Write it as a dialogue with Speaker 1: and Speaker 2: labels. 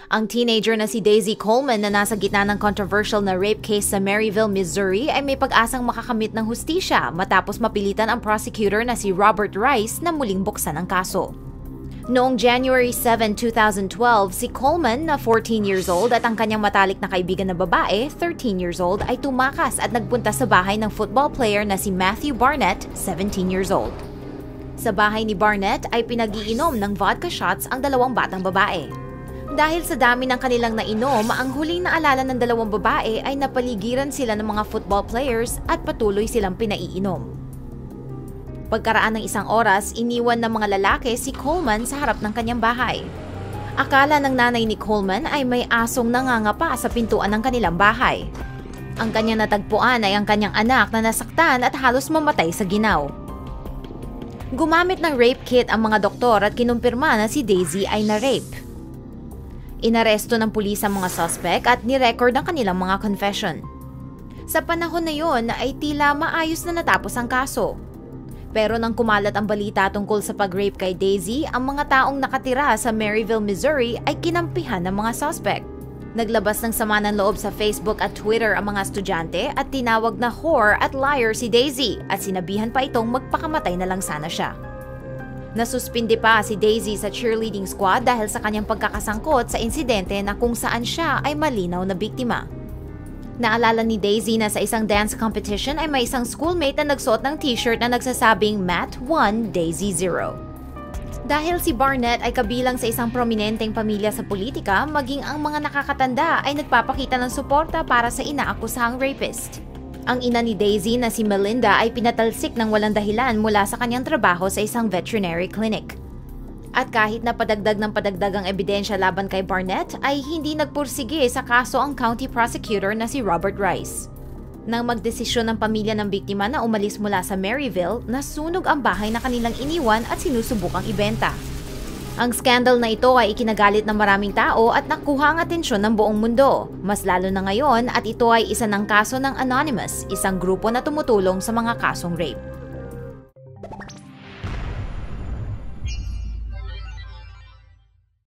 Speaker 1: Ang teenager na si Daisy Coleman na nasa gitna ng controversial na rape case sa Maryville, Missouri ay may pag-asang makakamit ng hustisya matapos mapilitan ang prosecutor na si Robert Rice na muling buksan ang kaso. Noong January 7, 2012, si Coleman na 14 years old at ang kanyang matalik na kaibigan na babae, 13 years old, ay tumakas at nagpunta sa bahay ng football player na si Matthew Barnett, 17 years old. Sa bahay ni Barnett ay pinag-iinom ng vodka shots ang dalawang batang babae. Dahil sa dami ng kanilang nainom, ang huling naalala ng dalawang babae ay napaligiran sila ng mga football players at patuloy silang pinaiinom. Pagkaraan ng isang oras, iniwan ng mga lalaki si Coleman sa harap ng kanyang bahay. Akala ng nanay ni Coleman ay may asong nangangapa sa pintuan ng kanilang bahay. Ang kanyang natagpuan ay ang kanyang anak na nasaktan at halos mamatay sa ginaw. Gumamit ng rape kit ang mga doktor at kinumpirma na si Daisy ay na-rape. Inaresto ng pulis ang mga suspect at nirecord ang kanilang mga confession. Sa panahon na yon ay tila maayos na natapos ang kaso. Pero nang kumalat ang balita tungkol sa pag-rape kay Daisy, ang mga taong nakatira sa Maryville, Missouri ay kinampihan ng mga suspect. Naglabas ng sama ng loob sa Facebook at Twitter ang mga estudyante at tinawag na whore at liar si Daisy at sinabihan pa itong magpakamatay na lang sana siya. Nasuspindi pa si Daisy sa cheerleading squad dahil sa kanyang pagkakasangkot sa insidente na kung saan siya ay malinaw na biktima. Naalala ni Daisy na sa isang dance competition ay may isang schoolmate na nagsuot ng t-shirt na nagsasabing Matt 1, Daisy 0. Dahil si Barnett ay kabilang sa isang prominenteng pamilya sa politika, maging ang mga nakakatanda ay nagpapakita ng suporta para sa inaakusahang rapist. Ang ina ni Daisy na si Melinda ay pinatalsik ng walang dahilan mula sa kanyang trabaho sa isang veterinary clinic. At kahit na padagdag ng padagdag ang ebidensya laban kay Barnett, ay hindi nagpursige sa kaso ang county prosecutor na si Robert Rice. Nang magdesisyon ng pamilya ng biktima na umalis mula sa Maryville, nasunog ang bahay na kanilang iniwan at sinusubukang ibenta. Ang scandal na ito ay ikinagalit ng maraming tao at nakuha ang atensyon ng buong mundo, mas lalo na ngayon at ito ay isa ng kaso ng Anonymous, isang grupo na tumutulong sa mga kasong rape.